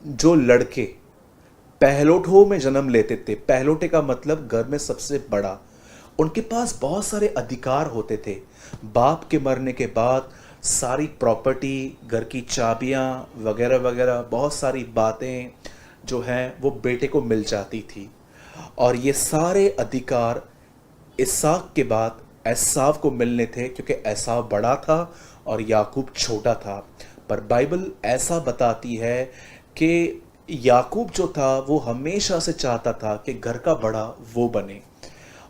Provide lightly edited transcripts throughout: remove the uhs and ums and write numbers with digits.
जो लड़के पहलोठों में जन्म लेते थे, पहलोठे का मतलब घर में सबसे बड़ा, उनके पास बहुत सारे अधिकार होते थे। बाप के मरने के बाद सारी प्रॉपर्टी, घर की चाबियां वगैरह वगैरह बहुत सारी बातें जो हैं वो बेटे को मिल जाती थी। और ये सारे अधिकार इसहाक के बाद एसाव को मिलने थे, क्योंकि एसाव बड़ा था और याकूब छोटा था। पर बाइबल ऐसा बताती है कि याकूब जो था वो हमेशा से चाहता था कि घर का बड़ा वो बने,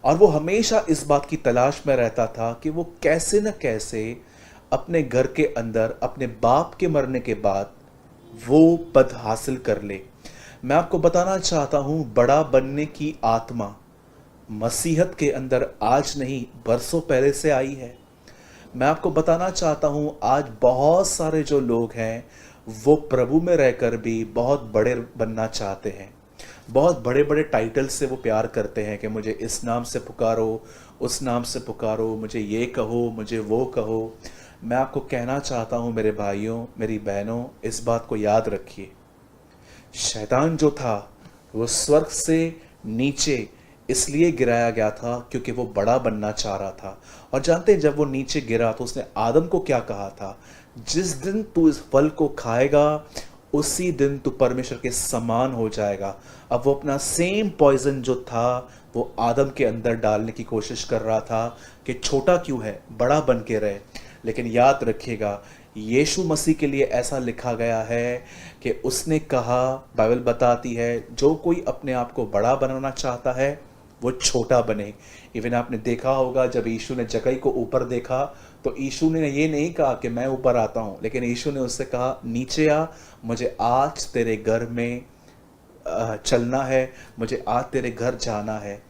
और वो हमेशा इस बात की तलाश में रहता था कि वो कैसे न कैसे अपने घर के अंदर अपने बाप के मरने के बाद वो पद हासिल कर ले। मैं आपको बताना चाहता हूं, बड़ा बनने की आत्मा मसीहत के अंदर आज नहीं बरसों पहले से आई है। मैं आपको बताना चाहता हूं, आज बहुत सारे जो लोग हैं वो प्रभु में रहकर भी बहुत बड़े बनना चाहते हैं। बहुत बड़े बड़े टाइटल से वो प्यार करते हैं कि मुझे इस नाम से पुकारो, उस नाम से पुकारो, मुझे ये कहो, मुझे वो कहो। मैं आपको कहना चाहता हूं मेरे भाइयों, मेरी बहनों, इस बात को याद रखिए। शैतान जो था वो स्वर्ग से नीचे इसलिए गिराया गया था क्योंकि वो बड़ा बनना चाह रहा था। और जानते हैं जब वो नीचे गिरा तो उसने आदम को क्या कहा था? जिस दिन तू इस फल को खाएगा उसी दिन तू परमेश्वर के समान हो जाएगा। अब वो अपना सेम पॉइजन जो था वो आदम के अंदर डालने की कोशिश कर रहा था कि छोटा क्यों है, बड़ा बन के रहे। लेकिन याद रखिएगा, यीशु मसीह के लिए ऐसा लिखा गया है कि उसने कहा, बाइबल बताती है, जो कोई अपने आप को बड़ा बनाना चाहता है वो छोटा बने। इवन आपने देखा होगा जब यीशु ने जकई को ऊपर देखा तो यीशु ने ये नहीं कहा कि मैं ऊपर आता हूँ, लेकिन यीशु ने उससे कहा नीचे आ, मुझे आज तेरे घर में चलना है, मुझे आज तेरे घर जाना है।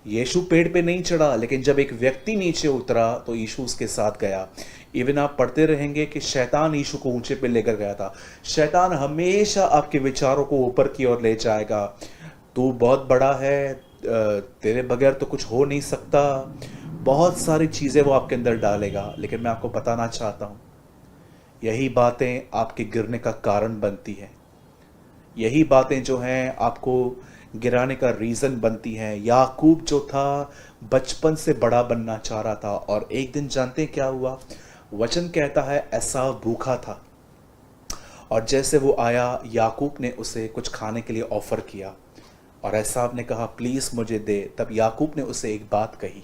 यीशु पेड़ पे नहीं चढ़ा, लेकिन जब एक व्यक्ति नीचे उतरा तो यीशु उसके साथ गया। इवन आप पढ़ते रहेंगे कि शैतान यीशु को ऊंचे पे लेकर गया था। शैतान हमेशा आपके विचारों को ऊपर की ओर ले जाएगा। तू बहुत बड़ा है, तेरे बगैर तो कुछ हो नहीं सकता, बहुत सारी चीजें वो आपके अंदर डालेगा। लेकिन मैं आपको बताना चाहता हूं, यही बातें आपके गिरने का कारण बनती हैं। यही बातें जो हैं आपको गिराने का रीजन बनती हैं। याकूब जो था बचपन से बड़ा बनना चाह रहा था, और एक दिन जानते हैं क्या हुआ? वचन कहता है एसाव भूखा था, और जैसे वो आया याकूब ने उसे कुछ खाने के लिए ऑफर किया, और एसाव ने कहा प्लीज मुझे दे। तब याकूब ने उसे एक बात कही,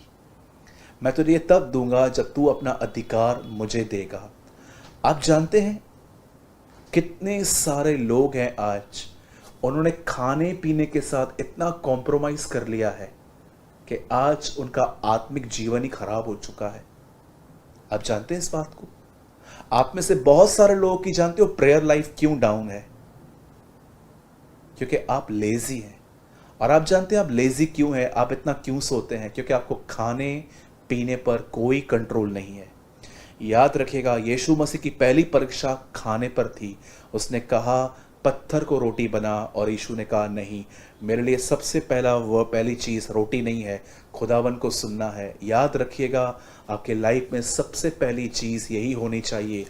मैं तुझे ये तब दूंगा जब तू अपना अधिकार मुझे देगा। आप जानते हैं कितने सारे लोग हैं आज, उन्होंने खाने पीने के साथ इतना कॉम्प्रोमाइज कर लिया है कि आज उनका आत्मिक जीवन ही खराब हो चुका है। आप जानते हैं इस बात को? आप में से बहुत सारे लोगों की जानते हो प्रेयर लाइफ क्यों डाउन है? क्योंकि आप लेजी हैं। और आप जानते हैं आप लेजी क्यों है, आप इतना क्यों सोते हैं? क्योंकि आपको खाने पीने पर कोई कंट्रोल नहीं है। याद रखिएगा, यीशु मसीह की पहली परीक्षा खाने पर थी। उसने कहा पत्थर को रोटी बना, और यीशु ने कहा नहीं, मेरे लिए सबसे पहली चीज रोटी नहीं है, खुदावन को सुनना है। याद रखिएगा, आपके लाइफ में सबसे पहली चीज यही होनी चाहिए।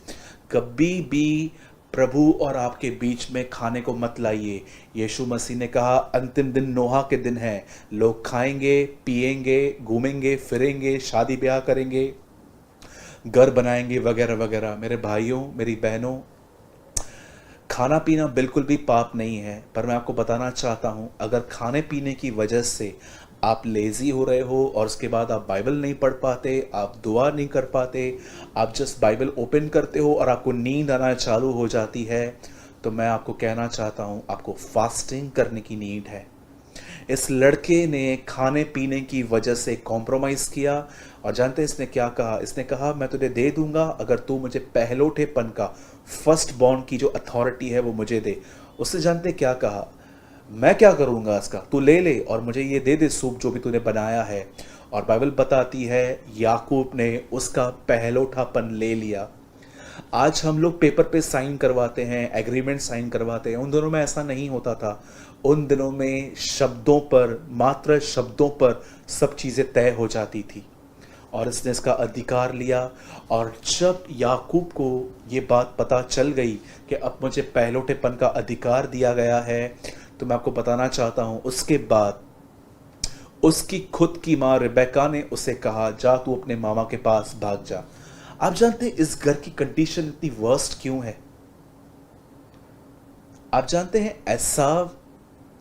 कभी भी प्रभु और आपके बीच में खाने को मत लाइए। यीशु मसीह ने कहा अंतिम दिन नोहा के दिन है, लोग खाएंगे, पिएंगे, घूमेंगे, फिरेंगे, शादी ब्याह करेंगे, घर बनाएंगे वगैरह वगैरह। मेरे भाइयों, मेरी बहनों, खाना पीना बिल्कुल भी पाप नहीं है। पर मैं आपको बताना चाहता हूं, अगर खाने पीने की वजह से आप लेजी हो रहे हो और उसके बाद आप बाइबल नहीं पढ़ पाते, आप दुआ नहीं कर पाते, आप जस्ट बाइबल ओपन करते हो और आपको नींद आना चालू हो जाती है, तो मैं आपको कहना चाहता हूं आपको फास्टिंग करने की नीड है। इस लड़के ने खाने पीने की वजह से कॉम्प्रोमाइज़ किया, और जानते हैं इसने क्या कहा? इसने कहा मैं तुझे दे दूंगा अगर तू मुझे पहलोठेपन का, फर्स्ट बॉर्न की जो अथॉरिटी है वो मुझे दे। उससे जानते क्या कहा? मैं क्या करूंगा इसका, तू ले ले और मुझे ये दे दे सूप जो भी तूने बनाया है। और बाइबल बताती है याकूब ने उसका पहलोठापन ले लिया। आज हम लोग पेपर पे साइन करवाते हैं, एग्रीमेंट साइन करवाते हैं, उन दिनों में ऐसा नहीं होता था। उन दिनों में शब्दों पर, मात्र शब्दों पर सब चीज़ें तय हो जाती थी। और इसने इसका अधिकार लिया। और जब याकूब को ये बात पता चल गई कि अब मुझे पहलौठेपन का अधिकार दिया गया है, तो मैं आपको बताना चाहता हूँ, उसके बाद उसकी खुद की माँ रिबेका ने उसे कहा, जा तू अपने मामा के पास भाग जा। आप जानते हैं इस घर की कंडीशन इतनी वर्स्ट क्यों है? आप जानते हैं एसाव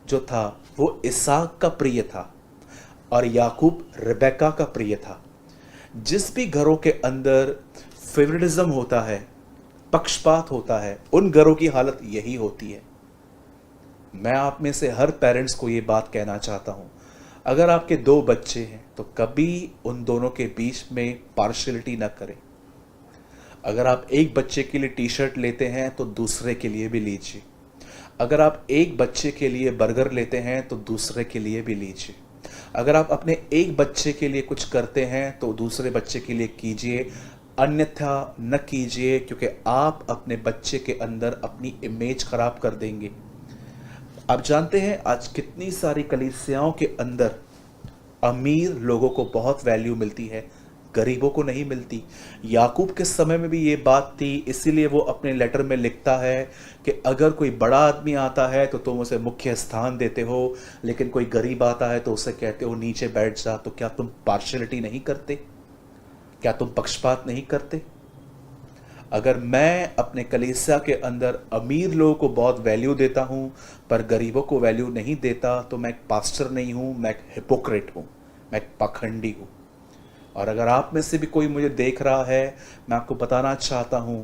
जो था वो इसहाक का प्रिय था और याकूब रिबेका का प्रिय था। जिस भी घरों के अंदर फेवरेटिज्म होता है, पक्षपात होता है, उन घरों की हालत यही होती है। मैं आप में से हर पेरेंट्स को ये बात कहना चाहता हूं, अगर आपके 2 बच्चे हैं तो कभी उन दोनों के बीच में पार्शियलिटी ना करें। अगर आप एक बच्चे के लिए टी शर्ट लेते हैं तो दूसरे के लिए भी लीजिए। अगर आप एक बच्चे के लिए बर्गर लेते हैं तो दूसरे के लिए भी लीजिए। अगर आप अपने एक बच्चे के लिए कुछ करते हैं तो दूसरे बच्चे के लिए कीजिए, अन्यथा न कीजिए, क्योंकि आप अपने बच्चे के अंदर अपनी इमेज खराब कर देंगे। आप जानते हैं आज कितनी सारी कलीसियाओं के अंदर अमीर लोगों को बहुत वैल्यू मिलती है, गरीबों को नहीं मिलती। याकूब के समय में भी ये बात थी, इसीलिए वो अपने लेटर में लिखता है कि अगर कोई बड़ा आदमी आता है तो तुम उसे मुख्य स्थान देते हो, लेकिन कोई गरीब आता है तो उसे कहते हो नीचे बैठ जा। तो क्या तुम पार्शियलिटी नहीं करते? क्या तुम पक्षपात नहीं करते? अगर मैं अपने कलीसिया के अंदर अमीर लोगों को बहुत वैल्यू देता हूं पर गरीबों को वैल्यू नहीं देता, तो मैं एक पास्टर नहीं हूं, मैं एक हिपोक्रेट हूं, मैं एक पाखंडी हूं। और अगर आप में से भी कोई मुझे देख रहा है, मैं आपको बताना चाहता हूं,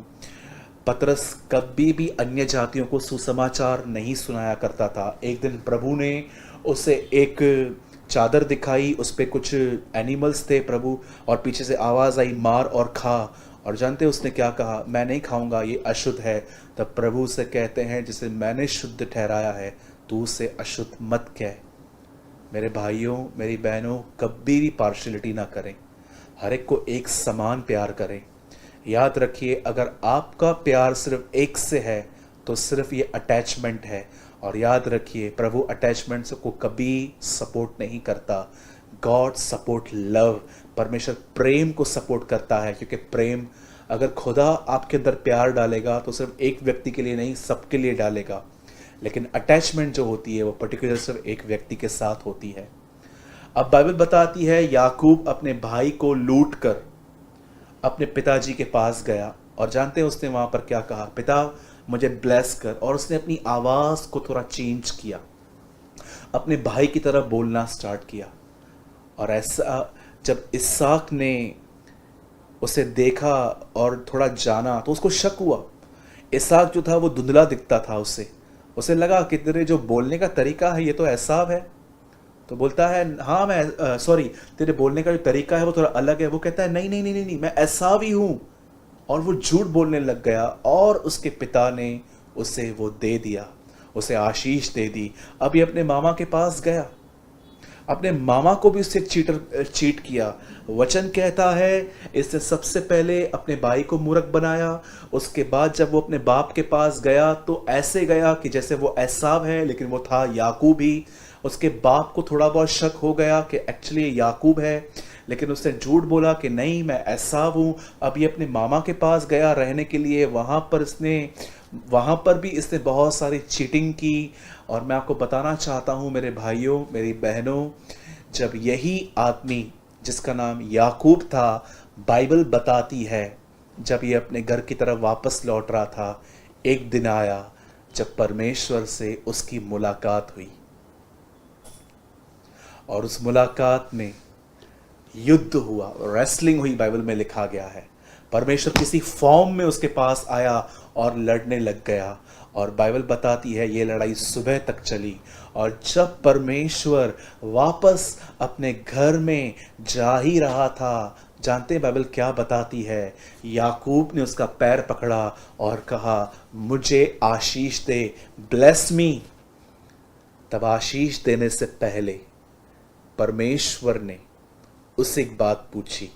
पतरस कभी भी अन्य जातियों को सुसमाचार नहीं सुनाया करता था। एक दिन प्रभु ने उसे एक चादर दिखाई, उस पर कुछ एनिमल्स थे प्रभु, और पीछे से आवाज आई, मार और खा। और जानते उसने क्या कहा? मैं नहीं खाऊंगा, ये अशुद्ध है। तब प्रभु से कहते हैं, जिसे मैंने शुद्ध ठहराया है तू उसे अशुद्ध मत कह। मेरे भाइयों, मेरी बहनों, कभी भी पार्शियलिटी ना करें, हर एक को एक समान प्यार करें। याद रखिए, अगर आपका प्यार सिर्फ एक से है तो सिर्फ ये अटैचमेंट है। और याद रखिए, प्रभु अटैचमेंट्स को कभी सपोर्ट नहीं करता। God support love. परमेश्वर प्रेम को सपोर्ट करता है, क्योंकि प्रेम, अगर खुदा आपके अंदर प्यार डालेगा तो सिर्फ एक व्यक्ति के लिए नहीं, सबके लिए डालेगा। लेकिन अटैचमेंट जो होती है वो पर्टिकुलर सिर्फ एक व्यक्ति के साथ होती है। अब बाइबल बताती है याकूब अपने भाई को लूट कर अपने पिताजी के पास गया, और जानते हैं उसने वहां पर क्या कहा? पिता मुझे ब्लेस कर। और उसने अपनी आवाज को थोड़ा चेंज किया, अपने भाई की तरह बोलना स्टार्ट किया। और ऐसा जब इसहाक ने उसे देखा और थोड़ा जाना तो उसको शक हुआ। इसहाक जो था वो धुंधला दिखता था, उसे लगा कि तेरे जो बोलने का तरीका है ये तो एसाव है। तो बोलता है, हाँ मैं सॉरी, तेरे बोलने का जो तरीका है वो थोड़ा अलग है। वो कहता है, नहीं नहीं नहीं नहीं, नहीं मैं एसाव ही हूं। और वो झूठ बोलने लग गया, और उसके पिता ने उसे वो दे दिया, उसे आशीष दे दी। अब ये अपने मामा के पास गया, अपने मामा को भी उससे चीट किया। वचन कहता है, इसने सबसे पहले अपने भाई को मूर्ख बनाया। उसके बाद जब वो अपने बाप के पास गया तो ऐसे गया कि जैसे वो एसाव है, लेकिन वो था याकूब ही। उसके बाप को थोड़ा बहुत शक हो गया कि एक्चुअली याकूब है, लेकिन उसने झूठ बोला कि नहीं मैं एसाव हूँ। अब ये अपने मामा के पास गया रहने के लिए, वहाँ पर भी इसने बहुत सारी चीटिंग की। और मैं आपको बताना चाहता हूँ मेरे भाइयों, मेरी बहनों, जब यही आदमी जिसका नाम याकूब था, बाइबल बताती है जब ये अपने घर की तरफ वापस लौट रहा था, एक दिन आया जब परमेश्वर से उसकी मुलाकात हुई। और उस मुलाकात में युद्ध हुआ, रेसलिंग हुई, बाइबल में लिखा गया है। परमेश्वर किसी फॉर्म में उसके पास आया और लड़ने लग गया। और बाइबल बताती है ये लड़ाई सुबह तक चली। और जब परमेश्वर वापस अपने घर में जा ही रहा था, जानते हैं बाइबल क्या बताती है? याकूब ने उसका पैर पकड़ा और कहा, मुझे आशीष दे, ब्लेस मी। तब आशीष देने से पहले परमेश्वर ने उससे एक बात पूछी,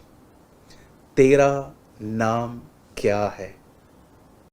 तेरा नाम क्या है?